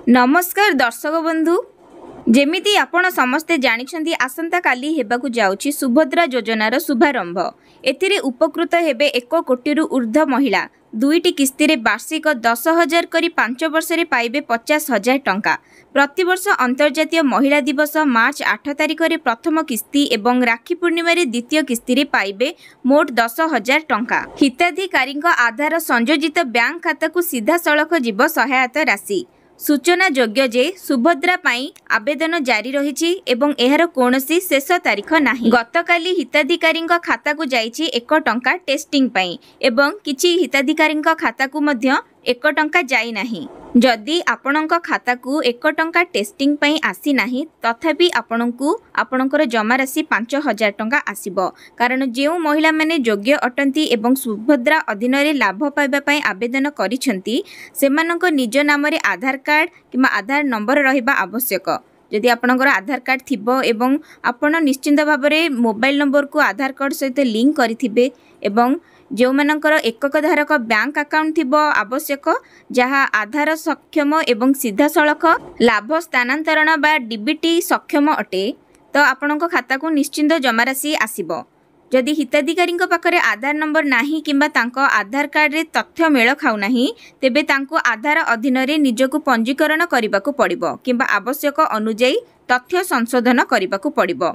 नमस्कार दर्शक बंधु जेमिति आपण समस्ते जानिछंती आसंता काली हेबाकु जाउछि सुभद्रा योजनार शुभारंभ। एथिरे उपकृत हेबे 1 कोटी ऊर्ध्व महिला। दुईटी किस्ती रे वार्षिक 10,000 करी 5 वर्ष रे पाइबे 50,000 टंका। प्रतिवर्ष अंतर्जातीय महिला दिवस मार्च 8 तारिख रे प्रथम किस्ती एवं राखी पूर्णिमा रे द्वितीय किस्ती रे पाइबे मोट 10,000 टंका। हिताधिकारी आधार संयोजित बैंक खाता को सीधा सड़क जीव सहायता राशि। सूचना योग्य जे सुभद्रा पाई आवेदन जारी रही एवं एहार कोनोसी शेष तारीख नाही। गतकाली हिताधिकारी खाता को जाइछि 1 टंका टेस्टिंग पाई एवं किछि हिताधिकारी खाता को मध्य 1 टंका जाई नाही। जदि आपणक खाता को 1 टंका टेस्टिंग पाई आसी नाही तथापि आपणकु आपणकर जमा राशि 5,000 टंका आसीबो। कारण जेउ महिला माने योग्य अटंती एवं सुभद्रा अधीन रे लाभ पाइबा पाई आवेदन करिसंती सेमानक निज नाम रे आधार कार्ड किमा आधार नंबर रहिबा आवश्यक। जदि आपणकर आधार कार्ड थिबो एवं आपण निश्चिंत भाव रे मोबाइल नंबर को आधार कार्ड सहित लिंक करिथिबे एवं जो मानकर एकक धारक बैंक अकाउंट थिबो आवश्यक जहाँ आधार सक्षम एवं सीधा सड़क लाभ स्थानांतरण बा डीबीटी सक्षम अटे तो आपणक खाता को निश्चिंत जमा राशि आसीबो। जदि हिताधिकारी पाखरे आधार नंबर नाही किंबा तांको आधार कार्ड रे तथ्य मेल खाउ नाही तेबे तांको आधार अधीन रे निजको पंजीकरण करिबाकू पड़िबो किंबा आवश्यक अनुଯାयी तथ्य संशोधन करिबाकू पड़िबो।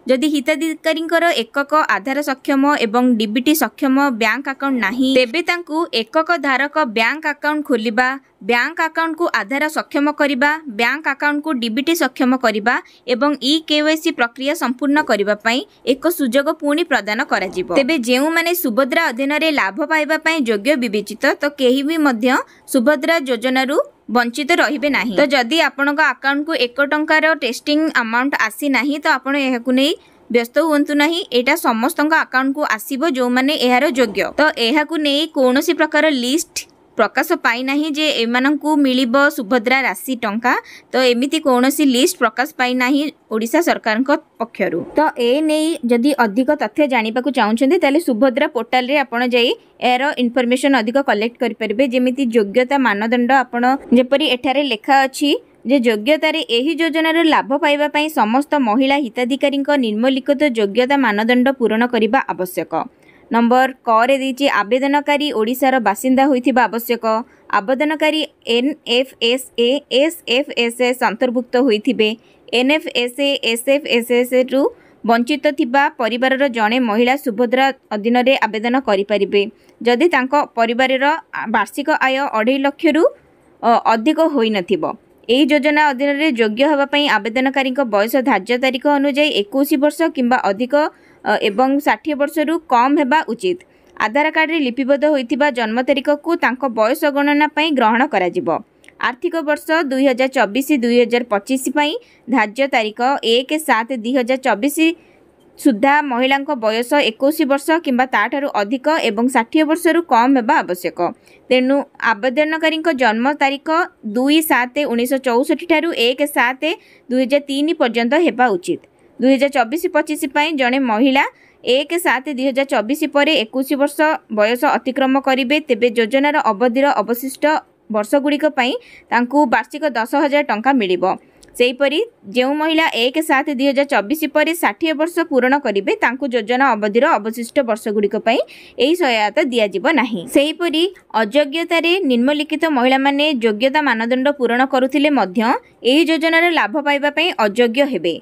जदि हिताधिकारी एकक आधार सक्षम एवं डीबीटी सक्षम बैंक अकाउंट नाही तेबे तांकु एकक धारक बैंक अकाउंट खोलिबा, बैंक अकाउंट को आधार सक्षम करिबा, बैंक अकाउंट को डीबीटी सक्षम करिबा एवं केवाईसी प्रक्रिया संपूर्ण करिबा पई एक सुजोग पुणी प्रदान करा जिवो। तेबे जेउ माने सुभद्रा अधीन रे लाभ पाइबा पई योग्य विवेचित तो केही भी मध्य सुभद्रा योजनारू वंचित रहिबे नाही। तो जदि आपणक अकाउंट को 1 टंकार टेस्टिंग अमाउंट आसी नाही तो आपण एहाकु नै व्यस्त हुंतु नाही। एटा समस्तक अकाउंट को आसीबो जो माने एहार योग्य। तो एहाकु नै कोनोसी प्रकार लिस्ट प्रकाश पाई नाही जे एमानंकु मिलिबो सुभद्रा राशि टंका। तो एमिति कोनोसी लिस्ट प्रकाश पाई नाही ओडिशा सरकार पक्षरु। तो ए नहीं जदि अधिक तथ्य जानिबाकु चाहुछन्ते ताले सुभद्रा पोर्टल रे आपण जाई एरो इनफॉरमेशन अधिक कलेक्ट करि परिबे। जेमिति योग्यता मानदंड आपण जेपरि एठारे लेखा अछि जे योग्यतार एही योजनार लाभ पाइबा पई समस्त महिला हिताधिकारी निम्नलिखित योग्यता मानदंड पूरण करिबा आवश्यक। नंबर क रे दैछि आवेदनकारी ओडिशार बासिंदा होइथिबा आवश्यक। आवेदनकारी एनएफएसए एसएफएसएस अंतर्भुक्त होइथिबे। एनएफएसए एसएफएसएस रु वंचित थिबा परिवारर जणे महिला सुभद्रा अधीन रे आवेदन करि परिबे जदि तांको परिवारर वार्षिक आय 2.5 लाख रु अधिक होई नथिबो। एही योजना अधीन रे योग्य होबा पई आवेदनकारी बयस धार्य तारीख अनुଯାୟୀ 21 वर्ष किंबा अधिक एवं 60 वर्ष रु कम हेबा उचित। आधार कार्ड रे लिपिबद्ध होइथिबा जन्म तारीख को तांको बयस गणना पई ग्रहण करा जिवो। आर्थिक वर्ष 2024-2025 पई धार्य तारीख 1/7/2024 सुधा महिला बयस 21 वर्ष किंबा ताठारु अधिक एवं 60 वर्ष रु कम हेबा आवश्यक। तेणु आवेदनकारी जन्म तारीख 2/7/1964 ठारू 1/7/2003 पर्यंत हेबा उचित। 2024-25 पई जणे महिला 1/7/2024 पर 21 वर्ष बयस अतिक्रम करिवे तेबे योजनार अवधिर अवशिष्ट वर्ष गुड़िक पई तांकु वार्षिक 10,000 टंका मिलिबो। सेहीपरि जो महिला 1/7/2024 पर 60 वर्ष पूर्ण करिवे तांकु योजना अवधिर अवशिष्ट वर्ष गुड़िक पई एही सहायता दिया जिवो नाही। सेहीपरि अयोग्यतारे निम्नलिखित महिला माने योग्यता मानदंड पूर्ण करुथिले मध्य एही योजनार लाभ पाइबा पई अयोग्य हेबे।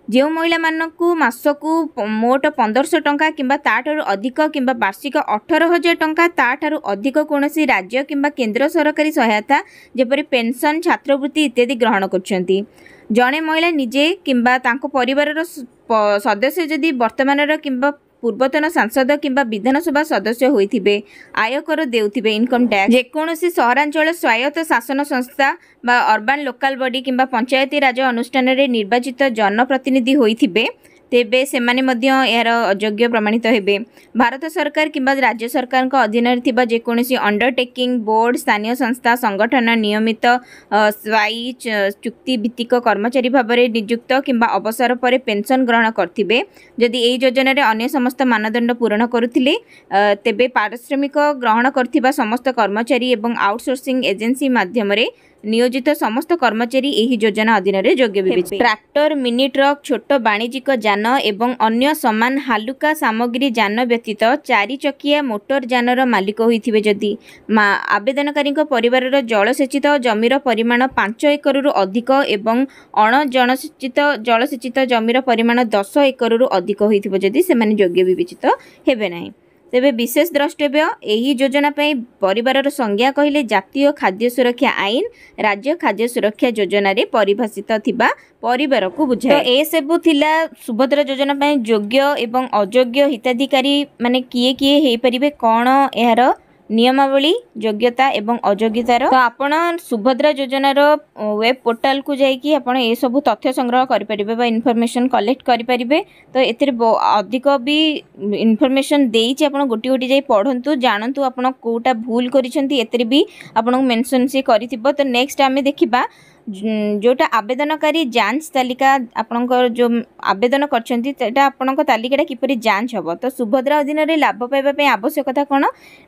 जो महिला मानकु मासकु मोट 1500 टंका किंबा ताठारु अधिक किंबा वार्षिक 18,000 टंका ताठारु अधिक कोनोसी राज्य किंबा केंद्र सरकारी सहायता जेपरि पेंशन छात्रवृत्ति इत्यादि ग्रहण करछन्ती। जणे महिला निजे किंबा तांको परिवारर सदस्य जदि वर्तमानर किंबा पूर्वतन सांसद किंबा विधानसभा सदस्य होइथिबे, आयकर देउथिबे, इनकम टैक्स, जेकोनोसी सहरांचल स्वायत्त शासन संस्था बा अर्बान लोकल बॉडी किंबा पंचायती राज अनुष्ठान रे निर्वाचित जनप्रतिनिधि होइथिबे तेबे सेमाने मध्य यार अयोग्य प्रमाणित हेबे। भारत सरकार किंबा राज्य सरकार का अधीन रे थिबा जेकोनोसी अंडरटेकिंग बोर्ड स्थानीय संस्था संगठन नियमित स्वायी चुक्ति भित्तिक कर्मचारी भाव में नियुक्त किंबा अवसर पर पेंशन ग्रहण करथिबे। जदि एही योजना रे अन्य समस्त मानदंड पूरण करुथिले तेबे पारिश्रमिक ग्रहण करथिबा समस्त कर्मचारी एवं आउटसोर्सिंग एजेंसी माध्यम रे नियोजित समस्त कर्मचारी एही योजना अधीन रे योग्य विवेचित। ट्रैक्टर, मिनी ट्रक, छोट वाणिज्यिक यान एवं अन्य समान हालुका सामग्री यान व्यतीत 4 चकिया मोटर यानर मालिक होइथिबे जदि आवेदनकारी परिवार जलसेचित जमीर परिमाण 5 एकरु अधिक एवं अण जलसेचित जमीर परिमाण 10 एकरु अधिक होइथिबे जदि सेमाने योग्य विवेचित हेबे नाही। तेबे विशेष द्रष्टव्य एही योजना पई परिवारर संज्ञा कहिले जातीय खाद्य सुरक्षा आईन राज्य खाद्य सुरक्षा योजना रे परिभाषित थिबा परिवार को बुझाए। तो ए सबु थिला सुभद्रा योजना पई योग्य एवं अयोग्य हिताधिकारी माने किए हेई परिबे कोन एहार नियमावली योग्यता एवं अयोग्यतार। तो आपण सुभद्रा योजनार वेब पोर्टाल को जाइकी आपण ए सब तथ्य संग्रह करि परिबे बा इन्फॉर्मेशन कलेक्ट करि परिबे। तो एतिर अधिक भी इन्फॉर्मेशन देइछि आपण गोटी गोटी जाई पढंतु जानंतु आपण कोटा भूल करिसेंती एतिर भी आपण मेंशन से करिथिबो। तो नेक्स्ट आमे देखिबा जोटा आवेदनकारी जांच तालिका आपणकर जो आवेदन करछंती सेटा आपणक तालिकाटा किपरि जांच हबो। तो सुभद्रा अधीन रे लाभ पाइबा पई आवश्यकता कोन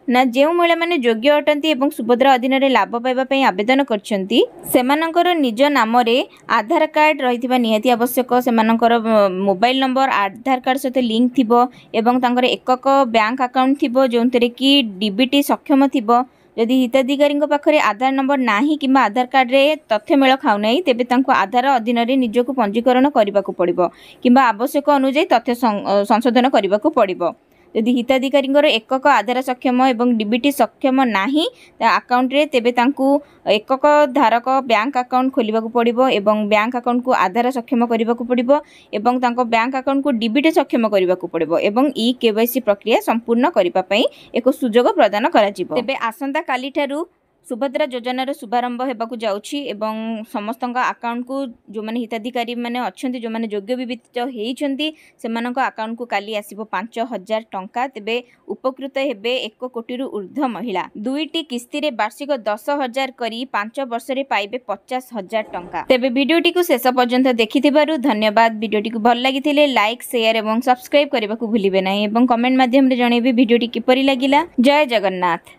ना जेउ महिला माने योग्य अटंती एवं सुभद्रा अधीन रे लाभ पाइबा पई आवेदन करछंती सेमानकर निज नाम रे आधार कार्ड रहिथिबा निहाती आवश्यक। सेमानकर मोबाइल नंबर आधार कार्ड सहित लिंक थिबो एवं तांकर एकक बैंक अकाउंट थिबो जोंतरे कि डीबीटी सक्षम थिबो। यदि हिताधिकारी पाखरे आधार नंबर नाही किंबा आधार कार्ड रे तथ्य मेल खाउ नाही तेबे तांको आधार अधीन रे निजको पंजीकरण करबाकू पड़िबो किंबा आवश्यक अनुसार तथ्य संशोधन करबाकू पड़िबो। यदि हिताधिकारी एकक आधार सक्षम एवं डीबीटी सक्षम नाही अकाउंट रे तेबे तांको एकक धारक बैंक अकाउंट खोलिबाकू पड़िबो एवं बैंक अकाउंट को आधार सक्षम करबाकू पड़िबो एवं तांको बैंक अकाउंट को डीबीटी सक्षम करबाकू पड़िबो एवं ई केवाईसी प्रक्रिया संपूर्ण करिबा पई एक सुजोग प्रदान करा जिवो। तेबे आसंता काली ठारू सुभद्रा योजनार शुभारंभ हेबाकू जाउछि एवं समस्तଙ୍କ अकाउंट को जो माने हिताधिकारी माने अछंती जो माने योग्य विवेचित हेइछंती सेमानଙ୍କ अकाउंट को काली आसीबो 5000 टंका। तेबे उपकृत हेबे 1 कोटी रु ऊर्ध्व महिला। दुईटी किस्ती रे वार्षिक 10000 करी 5 वर्ष रे पाइबे 50000 टंका। तेबे वीडियोटी को शेष पर्यंत देखिथिबारु धन्यवाद। वीडियोटी को भल लागिथिले लाइक शेयर एवं सब्सक्राइब करबाकू भूलिबे नाही एवं कमेंट माध्यम रे जणेबे वीडियोटी किपरि लागिला। जय जगन्नाथ।